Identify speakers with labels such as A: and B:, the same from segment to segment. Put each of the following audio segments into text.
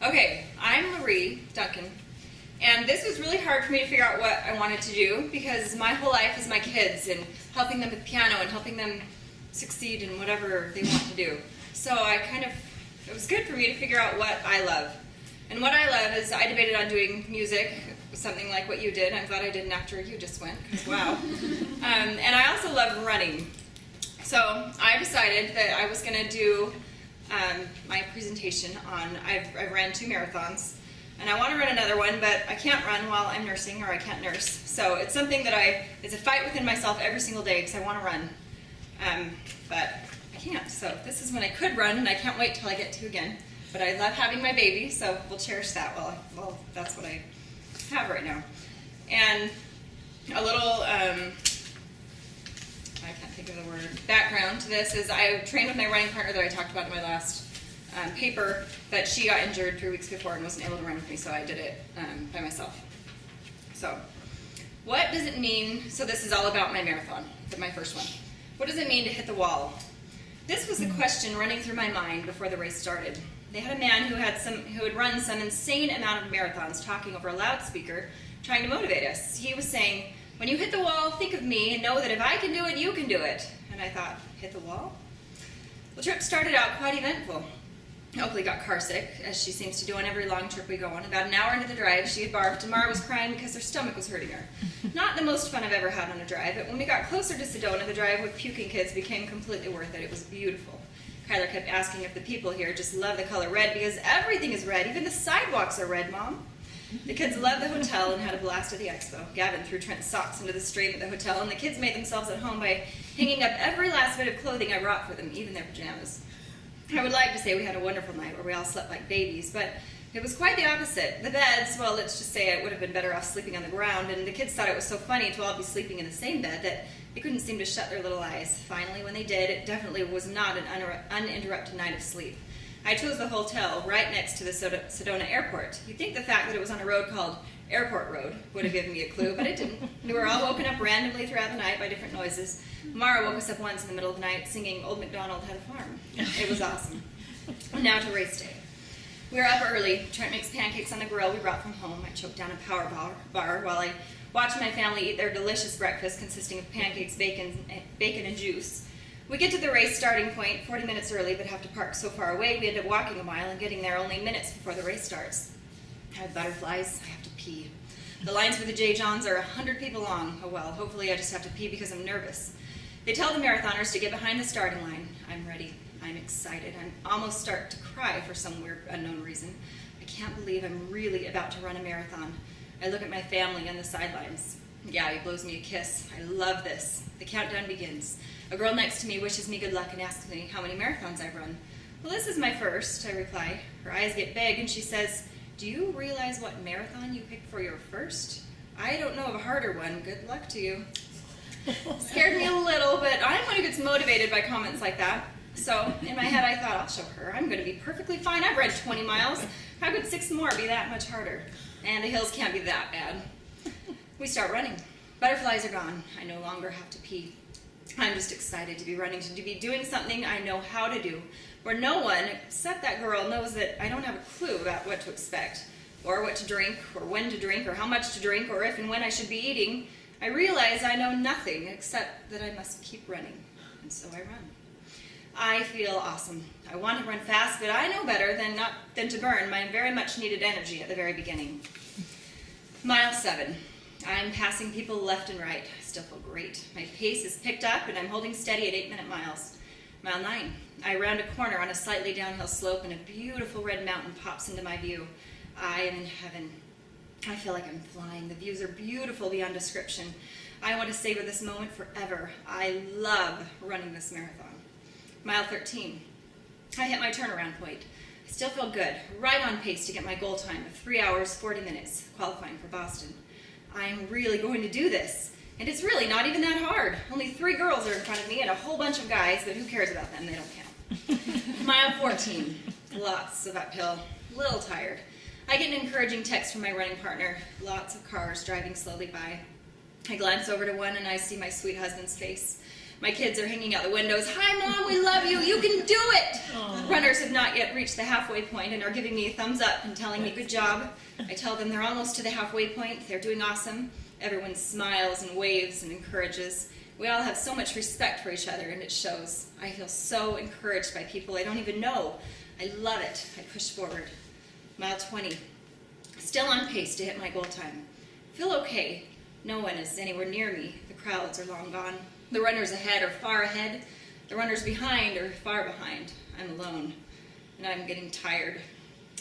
A: Okay, I'm Laree Duncan, and this was really hard for me to figure out what I wanted to do because my whole life is my kids and helping them with piano and helping them succeed in whatever they want to do. So it was good for me to figure out what I love. And what I love is I debated on doing music, something like what you did. I'm glad I didn't after you just went, because wow. And I also love running. So I decided that I was going to do my presentation on, I've ran 2 marathons, and I want to run another one, but I can't run while I'm nursing, or I can't nurse. So it's something that it's a fight within myself every single day because I want to run, but I can't. So this is when I could run, and I can't wait till I get to again. But I love having my baby, so we'll cherish that. Well, that's what I have right now. And a little, I can't think of the word, background to this is I trained with my running partner that I talked about in my last paper, but she got injured 3 weeks before and wasn't able to run with me, so I did it by myself. So what does it mean, so this is all about my marathon, my first one. What does it mean to hit the wall? This was a question running through my mind before the race started. They had a man who had run some insane amount of marathons talking over a loudspeaker, trying to motivate us. He was saying, when you hit the wall, think of me and know that if I can do it, you can do it. And I thought, hit the wall? The trip started out quite eventful. Oakley got car sick, as she seems to do on every long trip we go on. About an hour into the drive, she had barfed, and Mara was crying because her stomach was hurting her. Not the most fun I've ever had on a drive, but when we got closer to Sedona, the drive with puking kids became completely worth it. It was beautiful. Kyler kept asking if the people here just love the color red because everything is red. Even the sidewalks are red, Mom. The kids loved the hotel and had a blast at the expo. Gavin threw Trent's socks into the stream at the hotel, and the kids made themselves at home by hanging up every last bit of clothing I brought for them, even their pajamas. I would like to say we had a wonderful night where we all slept like babies, but it was quite the opposite. The beds, well, let's just say it would have been better off sleeping on the ground, and the kids thought it was so funny to all be sleeping in the same bed that they couldn't seem to shut their little eyes. Finally, when they did, it definitely was not an uninterrupted night of sleep. I chose the hotel right next to the Sedona airport. You'd think the fact that it was on a road called Airport Road would have given me a clue, but it didn't. We were all woken up randomly throughout the night by different noises. Mara woke us up once in the middle of the night singing Old MacDonald Had a Farm. It was awesome. And now to race day. We were up early. Trent makes pancakes on the grill we brought from home. I choked down a power bar while I watched my family eat their delicious breakfast consisting of pancakes, bacon, and juice. We get to the race starting point 40 minutes early, but have to park so far away we end up walking a mile and getting there only minutes before the race starts. I have butterflies. I have to pee. The lines for the J. Johns are 100 people long. Oh well, hopefully I just have to pee because I'm nervous. They tell the marathoners to get behind the starting line. I'm ready. I'm excited. I almost start to cry for some weird, unknown reason. I can't believe I'm really about to run a marathon. I look at my family on the sidelines. Gabby blows me a kiss. I love this. The countdown begins. A girl next to me wishes me good luck and asks me how many marathons I've run. Well, this is my first, I reply. Her eyes get big and she says, do you realize what marathon you picked for your first? I don't know of a harder one. Good luck to you. Scared me a little, but I'm one who gets motivated by comments like that. So in my head I thought, I'll show her. I'm going to be perfectly fine. I've run 20 miles. How could 6 more be that much harder? And the hills can't be that bad. We start running. Butterflies are gone. I no longer have to pee. I'm just excited to be running, to be doing something I know how to do, where no one except that girl knows that I don't have a clue about what to expect, or what to drink, or when to drink, or how much to drink, or if and when I should be eating. I realize I know nothing except that I must keep running, and so I run. I feel awesome. I want to run fast, but I know better than to burn my very much needed energy at the very beginning. Mile 7. I'm passing people left and right. I still feel great. My pace is picked up and I'm holding steady at 8-minute miles. Mile 9. I round a corner on a slightly downhill slope and a beautiful red mountain pops into my view. I am in heaven. I feel like I'm flying. The views are beautiful beyond description. I want to savor this moment forever. I love running this marathon. Mile 13. I hit my turnaround point. I still feel good, right on pace to get my goal time of 3 hours, 40 minutes, qualifying for Boston. I'm really going to do this. And it's really not even that hard. Only 3 girls are in front of me and a whole bunch of guys, but who cares about them? They don't count. Mile 14. Lots of uphill. A little tired. I get an encouraging text from my running partner. Lots of cars driving slowly by. I glance over to one and I see my sweet husband's face. My kids are hanging out the windows. Hi, Mom, we love you. You can do it. Aww. Runners have not yet reached the halfway point and are giving me a thumbs up and telling me good job. I tell them they're almost to the halfway point. They're doing awesome. Everyone smiles and waves and encourages. We all have so much respect for each other, and it shows. I feel so encouraged by people I don't even know. I love it. I push forward. Mile 20. Still on pace to hit my goal time. Feel okay. No one is anywhere near me. The crowds are long gone. The runners ahead are far ahead. The runners behind are far behind. I'm alone, and I'm getting tired.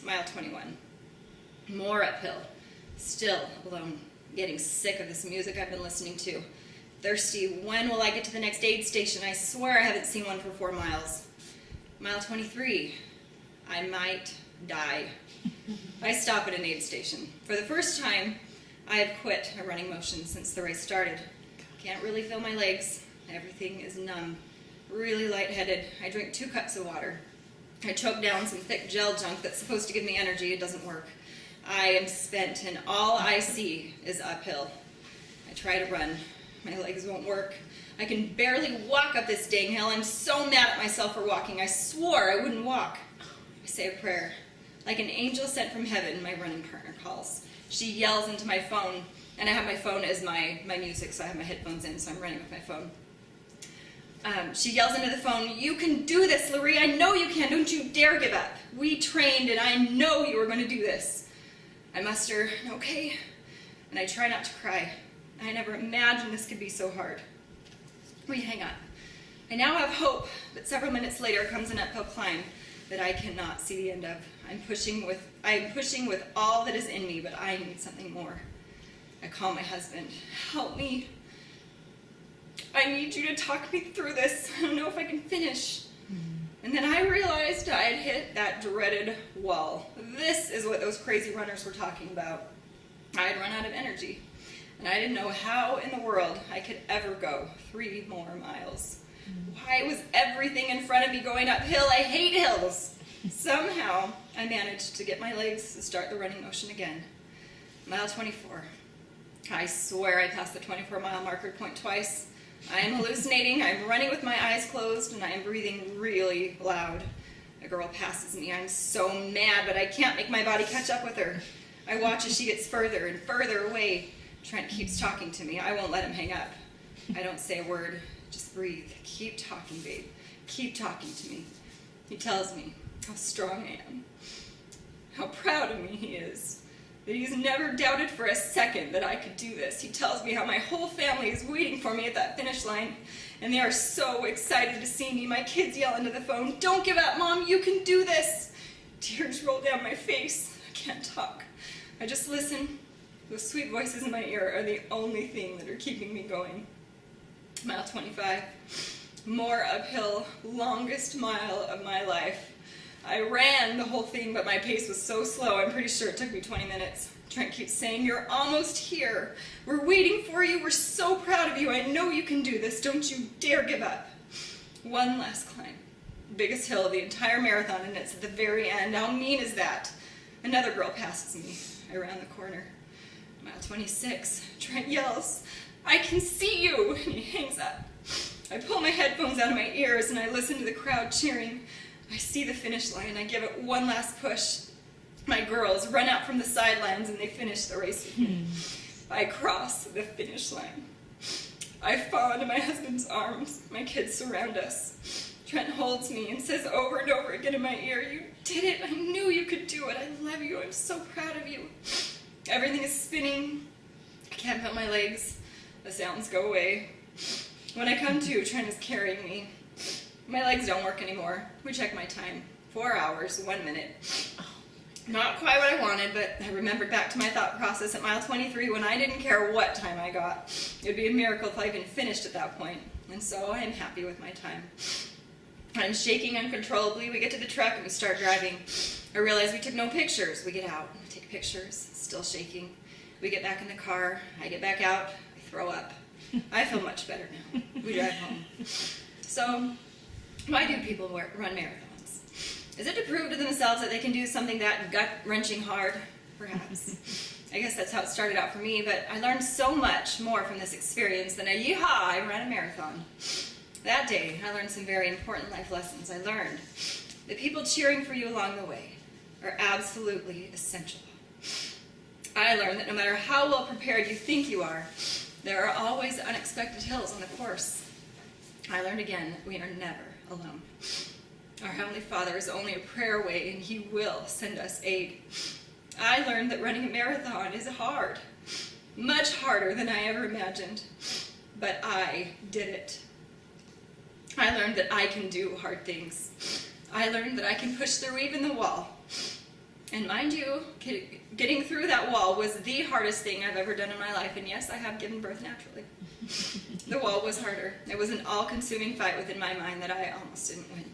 A: Mile 21. More uphill. Still alone. Getting sick of this music I've been listening to. Thirsty. When will I get to the next aid station? I swear I haven't seen one for 4 miles. Mile 23. I might die. I stop at an aid station. For the first time, I have quit a running motion since the race started. Can't really feel my legs. Everything is numb. Really lightheaded. I drink 2 cups of water. I choke down some thick gel junk that's supposed to give me energy. It doesn't work. I am spent, and all I see is uphill. I try to run. My legs won't work. I can barely walk up this dang hill. I'm so mad at myself for walking. I swore I wouldn't walk. I say a prayer. Like an angel sent from heaven, my running partner calls. She yells into my phone, and I have my phone as my music, so I have my headphones in, so I'm running with my phone. She yells into the phone, "You can do this, Laree. I know you can. Don't you dare give up. We trained, and I know you were going to do this." I muster, "Okay," and I try not to cry. I never imagined this could be so hard. We hang up. I now have hope, but several minutes later comes an uphill climb that I cannot see the end of. I am pushing with all that is in me, but I need something more. I call my husband. "Help me. I need you to talk me through this. I don't know if I can finish." And then I realized I had hit that dreaded wall. This is what those crazy runners were talking about. I had run out of energy, and I didn't know how in the world I could ever go 3 more miles. Why was everything in front of me going uphill? I hate hills. Somehow, I managed to get my legs to start the running motion again. Mile 24. I swear I passed the 24-mile marker point twice. I am hallucinating. I'm running with my eyes closed, and I am breathing really loud. A girl passes me. I'm so mad, but I can't make my body catch up with her. I watch as she gets further and further away. Trent keeps talking to me. I won't let him hang up. I don't say a word. Just breathe. Keep talking, babe. Keep talking to me. He tells me how strong I am, how proud of me he is, that he's never doubted for a second that I could do this. He tells me how my whole family is waiting for me at that finish line, and they are so excited to see me. My kids yell into the phone, "Don't give up, Mom, you can do this." Tears roll down my face. I can't talk. I just listen. Those sweet voices in my ear are the only thing that are keeping me going. Mile 25. More uphill, longest mile of my life. I ran the whole thing, but my pace was so slow, I'm pretty sure it took me 20 minutes. Trent keeps saying, "You're almost here. We're waiting for you. We're so proud of you. I know you can do this. Don't you dare give up." One last climb. Biggest hill of the entire marathon, and it's at the very end. How mean is that? Another girl passes me. I round the corner. Mile 26. Trent yells, "I can see you," and he hangs up. I pull my headphones out of my ears, and I listen to the crowd cheering. I see the finish line. I give it one last push. My girls run out from the sidelines, and they finish the race with me. I cross the finish line. I fall into my husband's arms. My kids surround us. Trent holds me and says over and over again in my ear, "You did it. I knew you could do it. I love you. I'm so proud of you." Everything is spinning. I can't feel my legs. The sounds go away. When I come to, Trent is carrying me. My legs don't work anymore. We check my time. 4 hours, 1 minute. Not quite what I wanted, but I remembered back to my thought process at mile 23 when I didn't care what time I got. It would be a miracle if I even finished at that point. And so I am happy with my time. I'm shaking uncontrollably. We get to the truck and we start driving. I realize we took no pictures. We get out, we take pictures, still shaking. We get back in the car. I get back out. I throw up. I feel much better now. We drive home. So, why do people run marathons? Is it to prove to themselves that they can do something that gut-wrenching hard? Perhaps. I guess that's how it started out for me, but I learned so much more from this experience than a yeehaw, I ran a marathon. That day, I learned some very important life lessons. I learned that people cheering for you along the way are absolutely essential. I learned that no matter how well prepared you think you are, there are always unexpected hills on the course. I learned again that we are never alone. Our Heavenly Father is only a prayer away, and He will send us aid. I learned that running a marathon is hard, much harder than I ever imagined, but I did it. I learned that I can do hard things. I learned that I can push through even the wall. And mind you, getting through that wall was the hardest thing I've ever done in my life, and yes, I have given birth naturally. The wall was harder. It was an all-consuming fight within my mind that I almost didn't win.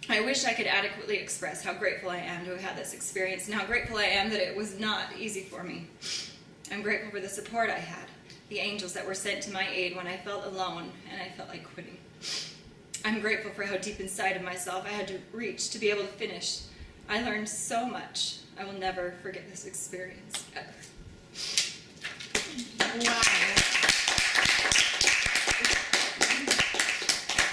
A: I wish I could adequately express how grateful I am to have had this experience and how grateful I am that it was not easy for me. I'm grateful for the support I had, the angels that were sent to my aid when I felt alone and I felt like quitting. I'm grateful for how deep inside of myself I had to reach to be able to finish. I learned so much. I will never forget this experience, ever.
B: Wow.